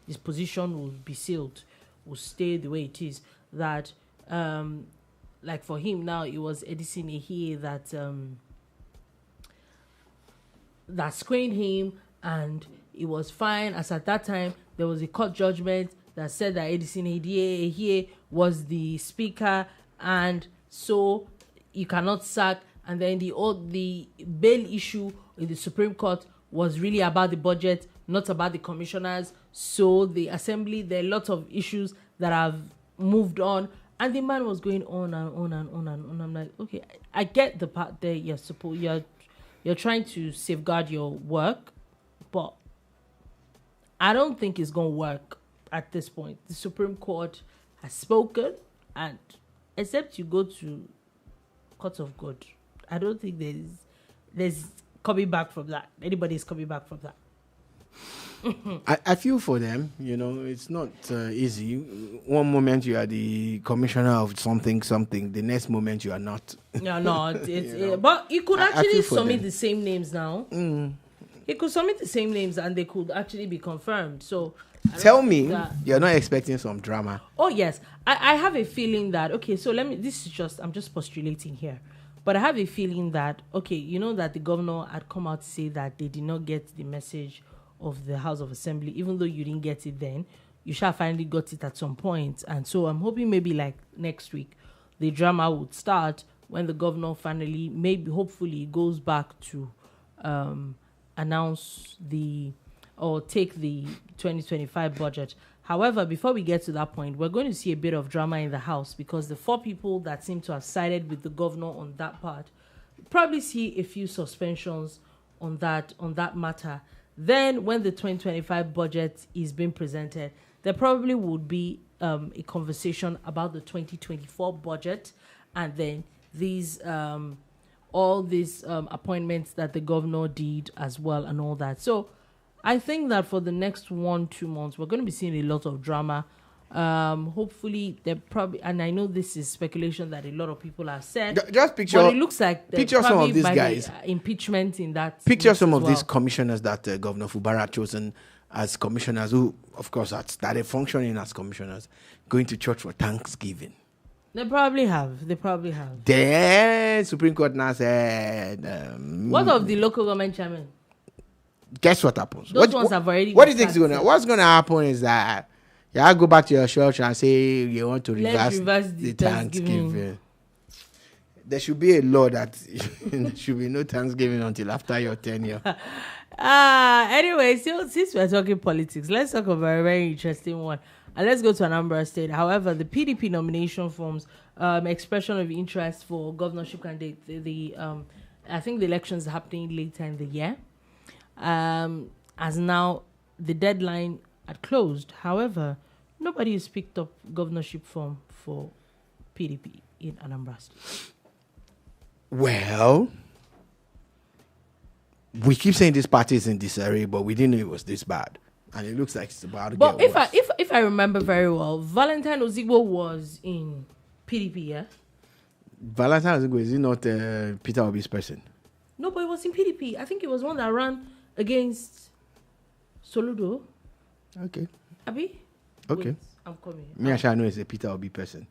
his position will be sealed, will stay the way it is. That, like for him now, it was Edison here that screened him, and it was fine. As at that time, there was a court judgment that said that Edison here was the speaker, and so you cannot sack. And then the bail issue in the Supreme Court was really about the budget, not about the commissioners. So the assembly, there are lots of issues that have moved on, and the man was going on and on and on and on. I'm like, okay, I get the part there. You're trying to safeguard your work, but I don't think it's going to work at this point. The Supreme Court has spoken, and except you go to court of God, I don't think there's coming back from that. Anybody's coming back from that. I feel for them. It's not easy. One moment you are the commissioner of something, the next moment you are not. No, but you could actually submit the same names now. He could submit the same names and they could actually be confirmed. So tell me you're not expecting some drama. Oh yes, I have a feeling that I'm just postulating here, but I have a feeling that that the governor had come out to say that they did not get the message of the House of Assembly, even though you didn't get it then, you shall finally got it at some point. And so I'm hoping maybe like next week the drama would start when the governor finally, hopefully goes back to announce take the 2025 budget. However, before we get to that point, we're going to see a bit of drama in the House, because the 4 people that seem to have sided with the governor on that part probably see a few suspensions on that matter. Then when the 2025 budget is being presented, there probably would be a conversation about the 2024 budget, and then all these appointments that the governor did as well and all that. So I think that for the next 1-2 months, we're going to be seeing a lot of drama. Hopefully, and I know this is speculation that a lot of people have said. Just picture. But it looks like picture some of these guys. Impeachment in that. Picture some of these commissioners that Governor Wabara had chosen as commissioners, who, of course, had started functioning as commissioners, going to church for Thanksgiving. They probably have. The Supreme Court now said. What of the local government chairman? Guess what happens? Those ones have already. What do you think is going to? What's going to happen is that. Yeah, go back to your church and say you want to reverse the Thanksgiving. There should be a law that there should be no Thanksgiving until after your tenure. Anyway, since we're talking politics, let's talk about a very interesting one. And let's go to Anambra State. However, the PDP nomination forms, expression of interest for governorship candidate, I think the elections are happening later in the year. As now, the deadline had closed. However, nobody has picked up governorship form for PDP in Anambra State. Well, we keep saying this party is in disarray, but we didn't know it was this bad, and it looks like it's about to get worse. If I remember very well, Valentine Ozigbo was in PDP, yeah. Valentine Ozigbo, is he not Peter Obi's person? No, but it was in PDP. I think it was one that ran against Soludo. Okay. Abi? Okay. Wait, I'm coming. Me, I know it's a Peter Obi person.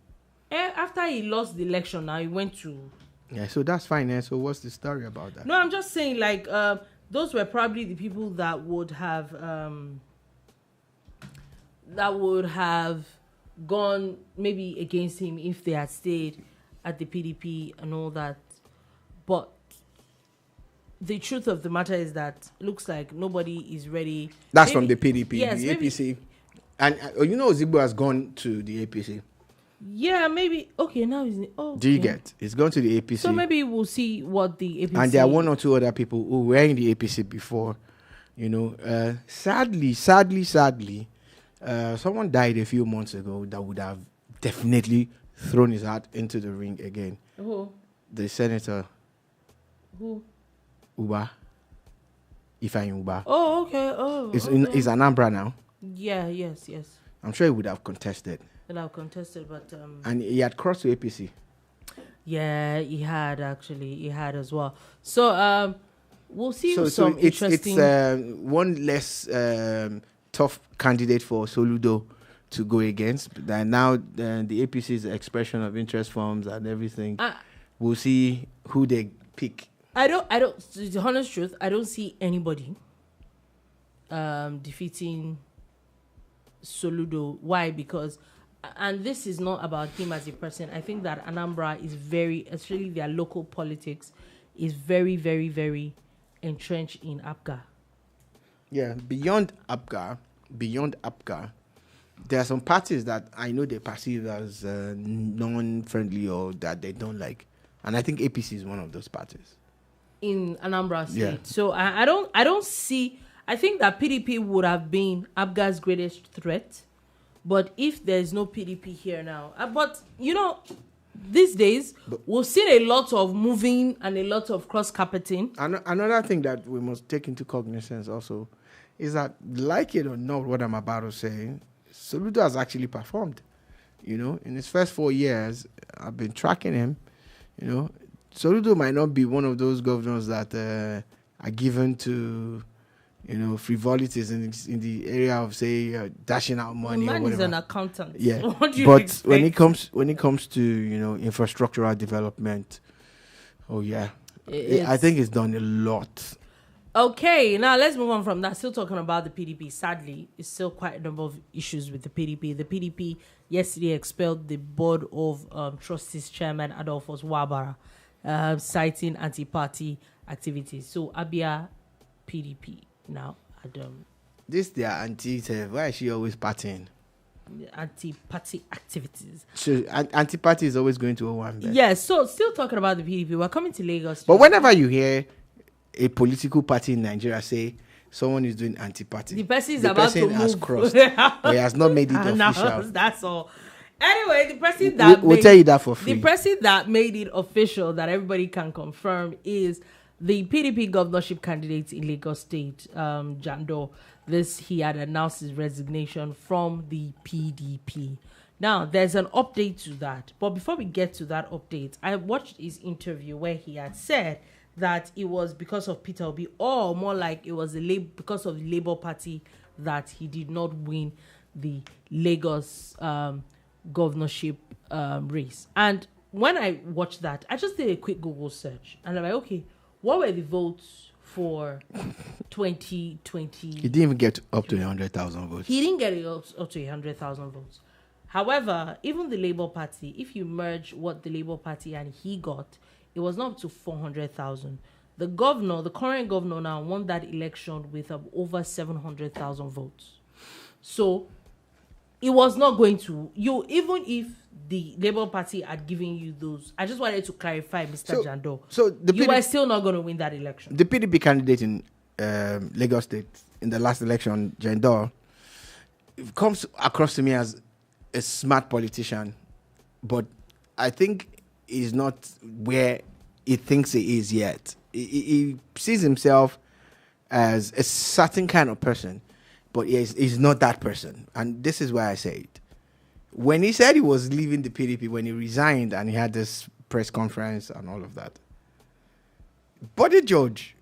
After he lost the election, now he went to. Yeah, so that's fine. So what's the story about that? No, I'm just saying, like, those were probably the people that would have gone maybe against him if they had stayed at the PDP and all that. But the truth of the matter is that it looks like nobody is ready. That's maybe, from the PDP, yes, the APC. And Ozigbo has gone to the APC. Yeah, maybe. Okay, now is it? Oh, Do you okay. get? It's going to the APC. So maybe we'll see what the APC. And there are one or two other people who were in the APC before. Sadly, someone died a few months ago that would have definitely thrown his hat into the ring again. Who? The senator. Who? Uba. Ifeanyi Uba. Oh, okay. Oh, It's okay. is Anambra now. Yeah. Yes. I'm sure he would have contested. And I've contested, but And he had crossed to APC. yeah, he had as well. So we'll see So some interesting. it's one less tough candidate for Soludo to go against. And now the APC's expression of interest forms and everything. We'll see who they pick. I don't. The honest truth, I don't see anybody defeating Soludo. Why? Because, and this is not about him as a person. I think that Anambra is especially their local politics, is very, very, very entrenched in APGA. Yeah, beyond APGA, there are some parties that I know they perceive as non-friendly or that they don't like, and I think APC is one of those parties In Anambra State. Yeah. So I don't see. I think that PDP would have been APGA's greatest threat, but if there's no PDP here now, but these days we've seen a lot of moving and a lot of cross-carpeting. Another thing that we must take into cognizance also is that, like it or not, what I'm about to say, Soludo has actually performed. In his first 4 years, I've been tracking him. Soludo might not be one of those governors that are given to, frivolities in the area of, say, dashing out money or whatever. Is an accountant. Yeah, What do you but expect? when it comes to infrastructural development, oh yeah, I think it's done a lot. Okay, now let's move on from that. Still talking about the PDP. Sadly, it's still quite a number of issues with the PDP. The PDP yesterday expelled the board of trustees chairman Adolphus Wabara, citing anti-party activities. So Abia PDP now, Adam. This their auntie, why is she always partying? Anti-party activities. So anti-party is always going to one. Yes, so still talking about the PDP. We're coming to Lagos. But whenever you hear a political party in Nigeria say someone is doing anti-party, the person is about to has move. crossed, but he has not made it No, official. that's all. Anyway, the person that we'll tell you that for free. The person that made it official that everybody can confirm is the PDP governorship candidate in Lagos State, Jando. He had announced his resignation from the PDP. Now, there's an update to that. But before we get to that update, I watched his interview where he had said that it was because of Peter Obi, or more like it was because of the Labour Party that he did not win the Lagos governorship race. And when I watched that, I just did a quick Google search. And I'm like, okay, what were the votes for 2020? He didn't even get up to 100,000 votes. He didn't get it up to 100,000 votes. However, even the Labour Party, if you merge what the Labour Party and he got, it was not up to 400,000. The current governor now won that election with over 700,000 votes. So it was not going to, even if the Labour Party had given you those, I just wanted to clarify, Mr. Jando. So you were still not going to win that election. The PDP candidate in Lagos State in the last election, Jando, comes across to me as a smart politician, but I think he's not where he thinks he is yet. He sees himself as a certain kind of person, but he's not that person. And this is why I say it. When he said he was leaving the PDP, when he resigned and he had this press conference and all of that, Body George,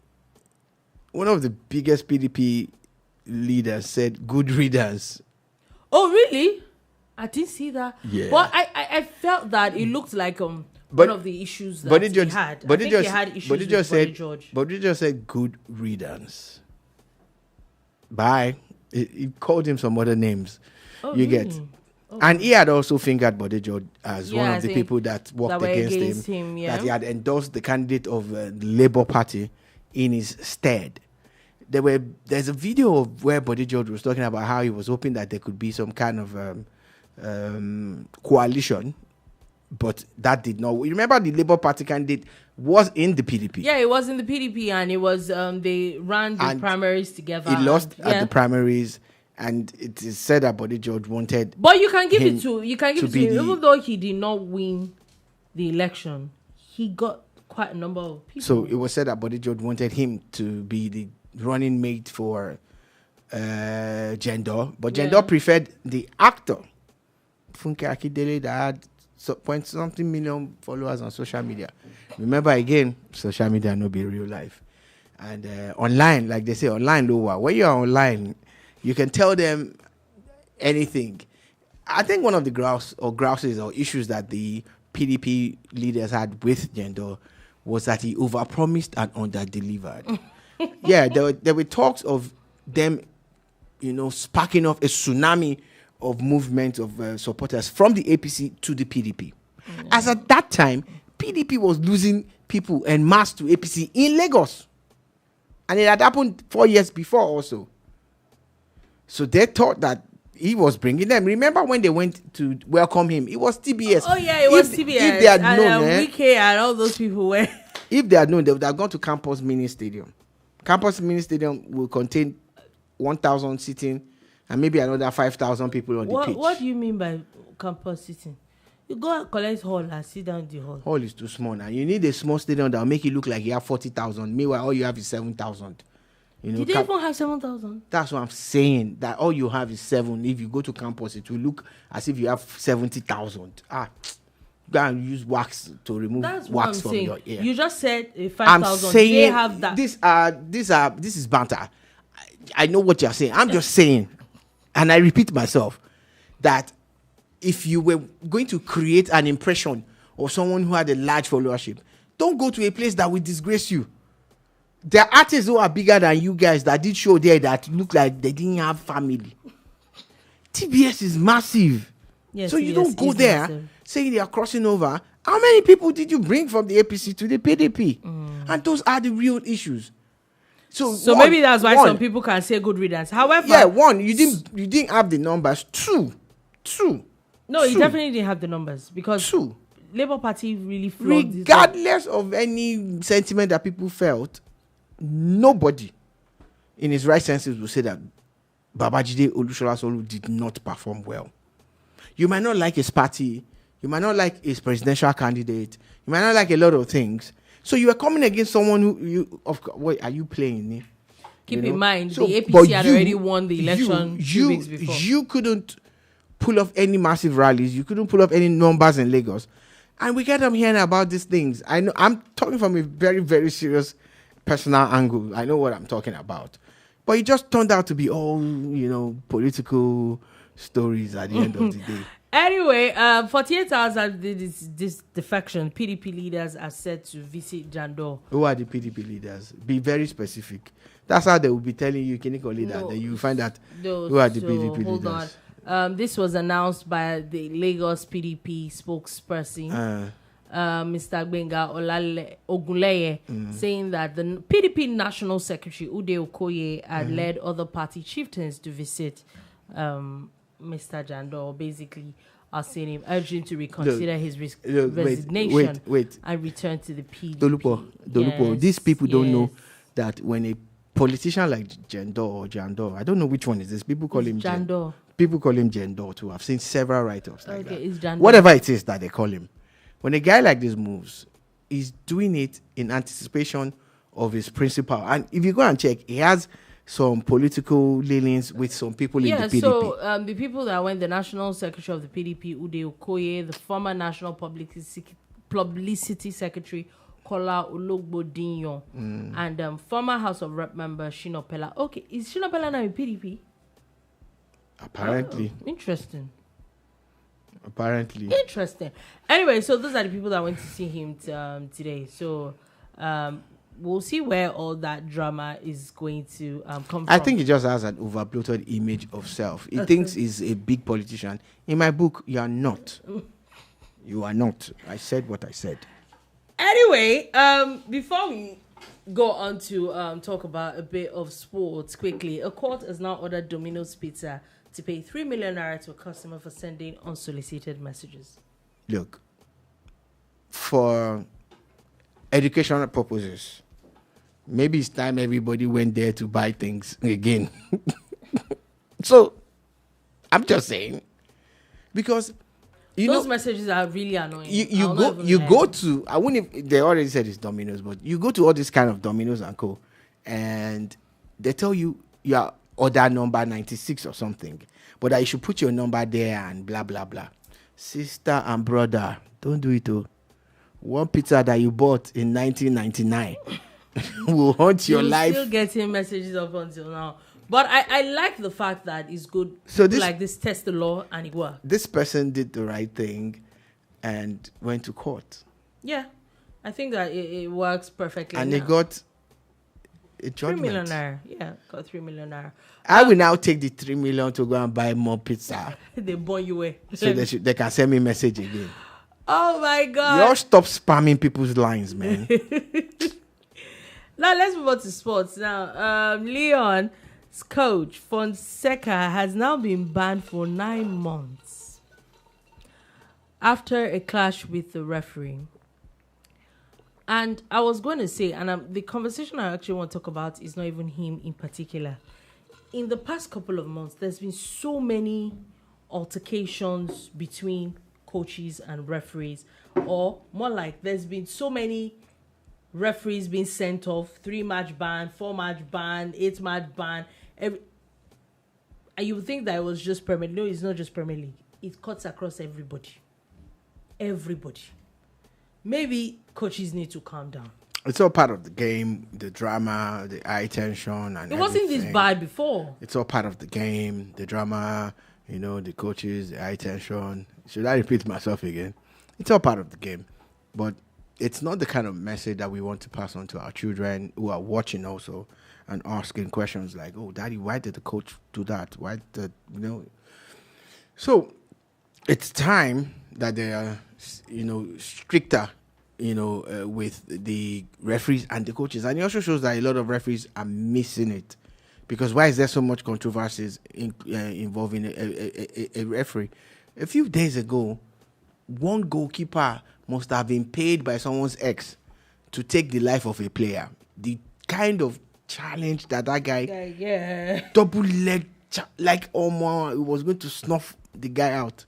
one of the biggest PDP leaders, said good riddance. Oh, really? I didn't see that. Yeah. But I felt that it looked like one of the issues that he had. I think he had issues with Body George. Body George said good riddance. Bye. He called him some other names. Oh, you really? get. Okay. And he had also fingered Body George as one of the people that worked against him. Yeah. That he had endorsed the candidate of the Labour Party in his stead. There's a video of where Body George was talking about how he was hoping that there could be some kind of coalition, but that did not. Remember, the Labour Party candidate was in the PDP. Yeah, it was in the PDP, and it was they ran the primaries together. He lost at the primaries, and it is said that Body George wanted. But you can give it to him, even though he did not win the election, he got quite a number of people. So it was said that Body George wanted him to be the running mate for Jendor, but Jendor preferred the actor Funke Akindele that had point something million followers on social media. Remember, again, social media no be real life, and online, like they say, online lower. When you are online, you can tell them anything. I think one of the grouses or issues that the PDP leaders had with Jendor was that he overpromised and underdelivered. Yeah, there were talks of them, sparking off a tsunami of movement of supporters from the APC to the PDP. Mm-hmm. As at that time, PDP was losing people en masse to APC in Lagos. And it had happened 4 years before also. So they thought that he was bringing them. Remember when they went to welcome him? It was TBS. Oh, yeah, it was TBS. If they had known, Wike and all those people were. If they had known, they would have gone to Campus Mini Stadium. Campus Mini Stadium will contain 1,000 seating and maybe another 5,000 people on the pitch. What do you mean by campus seating? You go and collect hall and sit down in the hall. Hall is too small now. You need a small stadium that will make it look like you have 40,000. Meanwhile, all you have is 7,000. Did they even have 7,000? That's what I'm saying. That all you have is 7. If you go to campus, it will look as if you have 70,000. Go and use wax to remove wax from your ear. You just said 5,000. They have that. This is banter. I know what you're saying. I'm just saying, and I repeat myself, that if you were going to create an impression of someone who had a large followership, don't go to a place that will disgrace you. There are artists who are bigger than you guys that did show there that look like they didn't have family. TBS is massive. Yes, so you don't go there saying they are crossing over. How many people did you bring from the APC to the PDP? And those are the real issues. So maybe that's why some people can say good riddance. However, you didn't have the numbers. Two. No, you definitely didn't have the numbers because Labour Party really flawed. Regardless of any sentiment that people felt, nobody in his right senses will say that Babajide Olusola Solu did not perform well. You might not like his party, you might not like his presidential candidate, you might not like a lot of things. So you are coming against someone who what are you playing? Keep in mind, the APC had already won the election 2 weeks before. You couldn't pull off any massive rallies. You couldn't pull off any numbers in Lagos. And we get them hearing about these things. I know I'm talking from a very, very serious personal angle. I know what I'm talking about. But it just turned out to be all, political stories at the end of the day. Anyway, 48 hours after this defection, PDP leaders are set to visit Jendor. Who are the PDP leaders? Be very specific. That's how they will be telling you, Kiniko leader. Then you find out who are the PDP leaders. Hold on. This was announced by the Lagos PDP spokesperson, Mr. Gbenga Ogunleye, saying that the PDP National Secretary Ude Okoye had led other party chieftains to visit Mr. Jendor, basically asking him, urging to reconsider his resignation and return to the PDP. Dolupo, these people don't know that when a politician like Jendor, I don't know which one is this. People call him Jendor. People call him Jendor too. I've seen several write-ups like that. It's Jendor. Whatever it is that they call him. When a guy like this moves, he's doing it in anticipation of his principal. And if you go and check, he has some political leanings with some people in the PDP. So the people that went, the National Secretary of the PDP, Ude Okoye, the former National Publicity Secretary, Kola Ologbodinyo, and former House of Rep member Shino Pella. Okay, is Shino Pella now in PDP? Apparently. Interesting. Apparently. Interesting. Anyway, so those are the people that went to see him today. So we'll see where all that drama is going to come from. I think he just has an overbloated image of self. He thinks he's a big politician. In my book, you are not. You are not. I said what I said. Anyway, before we go on to talk about a bit of sports quickly, a court has now ordered Domino's Pizza to pay 3 million naira to a customer for sending unsolicited messages. Look, for educational purposes, maybe it's time everybody went there to buy things again. So, I'm just saying, because those messages are really annoying. You go to, I wouldn't. They already said it's Domino's, but you go to all this kind of Domino's and Co, and they tell you your order number 96 or something, but that you should put your number there and blah blah blah. Sister and brother, don't do it. Oh, one pizza that you bought in 1999 will haunt your life. Still getting messages up until now. But I like the fact that it's good. So this test the law and it worked. This person did the right thing and went to court. Yeah, I think that it works perfectly. And he got a judgment. 3 million naira. Yeah, got 3 million naira. I will now take the 3 million to go and buy more pizza. They burn you away. So they can send me a message again. Oh my God. You all stop spamming people's lines, man. Now let's move on to sports. Now, Leon's coach Fonseca has now been banned for 9 months after a clash with the referee. And I was going to say, and the conversation I actually want to talk about is not even him in particular. In the past couple of months, there's been so many altercations between coaches and referees, or more like there's been so many referees being sent off, 3-match ban, 4-match ban, 8-match ban. And you would think that it was just Premier League. No, it's not just Premier League. It cuts across everybody. Everybody. Maybe coaches need to calm down. It's all part of the game, the drama, the high tension, and it wasn't this bad before. It's all part of the game, the drama, the coaches, the high tension. Should I repeat myself again? It's all part of the game. But it's not the kind of message that we want to pass on to our children who are watching also and asking questions like, oh, Daddy, why did the coach do that? Why did, So it's time that they are, stricter, with the referees and the coaches. And it also shows that a lot of referees are missing it. Because why is there so much controversies involving a referee? A few days ago, one goalkeeper must have been paid by someone's ex to take the life of a player. The kind of challenge that guy double leg, like Omar, was going to snuff the guy out.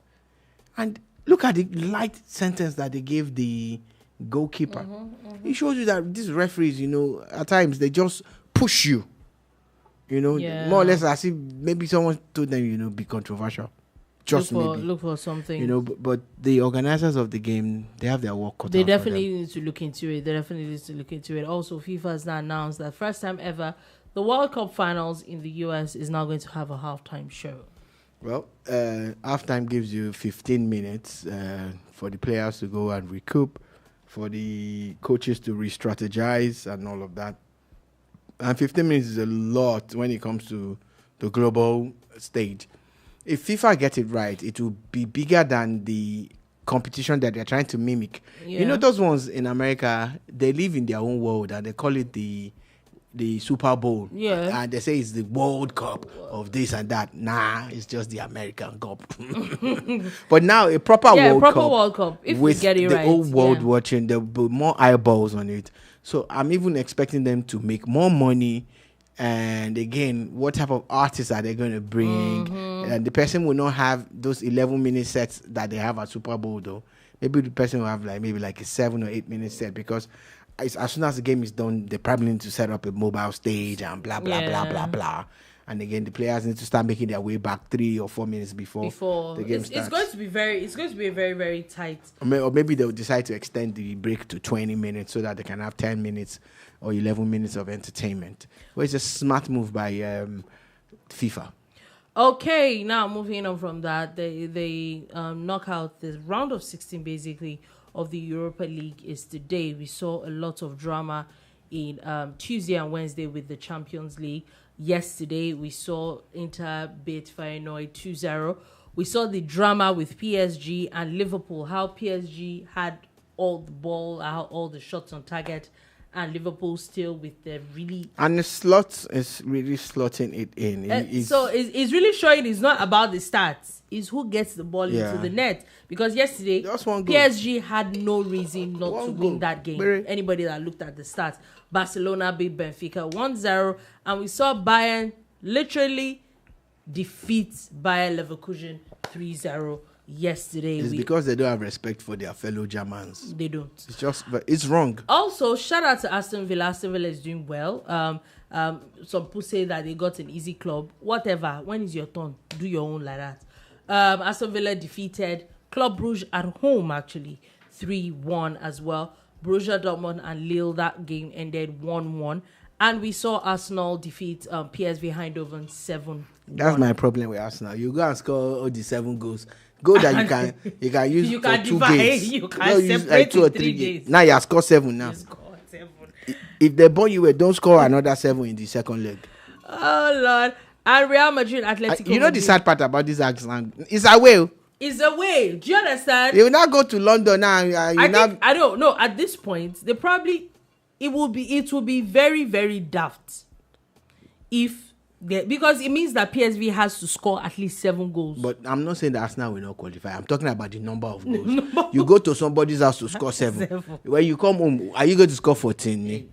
And look at the light sentence that they gave the goalkeeper. It shows you that these referees, at times they just push you. More or less as if maybe someone told them, be controversial. Look for something. But the organizers of the game, they have their work cut out. They definitely need to look into it. Also, FIFA has now announced that first time ever, the World Cup finals in the US is now going to have a halftime show. Well, halftime gives you 15 minutes for the players to go and recoup, for the coaches to re-strategize and all of that. And 15 minutes is a lot when it comes to the global stage. If FIFA get it right, it will be bigger than the competition that they're trying to mimic. Yeah. Those ones in America, they live in their own world and they call it the Super Bowl. Yeah. And they say it's the World Cup of this and that. Nah, it's just the American Cup. But now a proper World Cup. If with we get it the right, whole world watching, there'll be more eyeballs on it. So I'm even expecting them to make more money. And again, what type of artists are they going to bring? And the person will not have those 11-minute sets that they have at Super Bowl, though. Maybe the person will have maybe a 7 or 8 minute set, because as soon as the game is done, they probably need to set up a mobile stage and blah blah blah blah blah. And again, the players need to start making their way back 3 or 4 minutes before the game starts. It's going to be a very, very tight. Or maybe they'll decide to extend the break to 20 minutes so that they can have 10 minutes or 11 minutes of entertainment. Well, it's a smart move by FIFA. Okay, now moving on from that, they knock out the round of 16 basically of the Europa League is today. We saw a lot of drama in Tuesday and Wednesday with the Champions League. Yesterday, we saw Inter beat Feyenoord 2-0. We saw the drama with PSG and Liverpool, how PSG had all the ball, all the shots on target, and Liverpool still with the really... And the slot is really slotting it in. So it's really showing it's not about the stats. It's who gets the ball into the net. Because yesterday, PSG had no reason not to win that game. Anybody that looked at the stats. Barcelona beat Benfica 1-0. And we saw Bayern literally defeat Bayer Leverkusen 3-0 yesterday. It's because they don't have respect for their fellow Germans. They don't. It's wrong. Also, shout out to Aston Villa. Aston Villa is doing well. Some people say that they got an easy club. Whatever. When is your turn? Do your own like that. Aston Villa defeated Club Brugge at home, actually, 3-1 as well. Borussia Dortmund and Lille, that game ended 1-1. And we saw Arsenal defeat PSV Eindhoven 7-1. That's my problem with Arsenal. You go and score all the 7 goals. Goal that you can use you for can 2 divide, games. you can use like 2 or 3 games. Now you have scored 7 now. You scored 7. If they burn you, don't score another 7 in the second leg. Oh, Lord. And Real Madrid, Atletico You know the sad part about this Arsenal? It's away. It's away. Do you understand? They will not go to London now. I don't know. At this point, it will be very, very daft because it means that PSV has to score at least 7 goals. But I'm not saying that Arsenal will not qualify. I'm talking about the number of goals. You go to somebody's house to score 7. When you come home, are you going to score 14?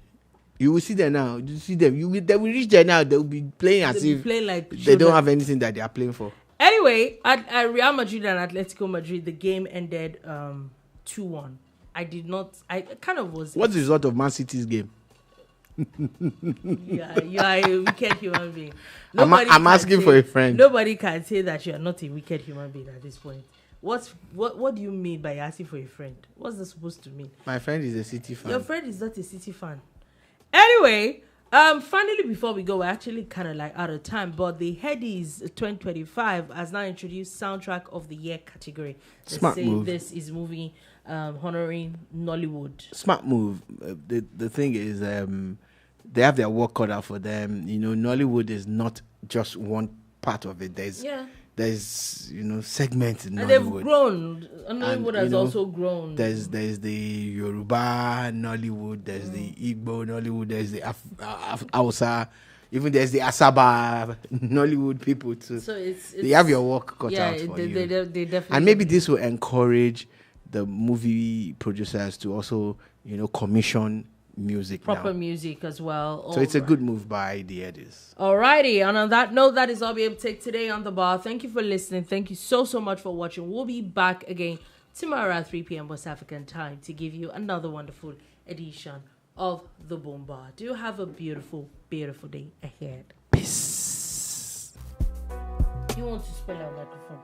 You will see them now. You see them. They will reach there now. They will be playing as if they don't have anything that they are playing for. Anyway, at Real Madrid and Atletico Madrid, the game ended 2-1. I kind of was... What's the result of Man City's game? Yeah, you are a wicked human being. I'm asking for a friend. Nobody can say that you are not a wicked human being at this point. What do you mean by asking for a friend? What's that supposed to mean? My friend is a City fan. Your friend is not a City fan. Anyway, finally, before we go, we're actually kind of like out of time, but the Headies 2025 has now introduced Soundtrack of the Year category. Smart move. This is movie honoring Nollywood. Smart move. The thing is, they have their work cut out for them. You know, Nollywood is not just one part of it. There's segments in Nollywood. And they've grown. Nollywood has also grown. There's the Yoruba Nollywood, there's the Igbo Nollywood, there's the Hausa, even there's the Asaba Nollywood people too. So they have your work cut out for you. They definitely. And maybe this will encourage the movie producers to also, commission music proper now. Music as well. So it's a good move by the Headies. Alrighty, and on that note, that is all we have to take today on The Bar. Thank you for listening. Thank you so much for watching. We'll be back again tomorrow at 3 p.m. West African time to give you another wonderful edition of The Boom Bar. Do have a beautiful, beautiful day ahead. Peace. You want to spell our microphone?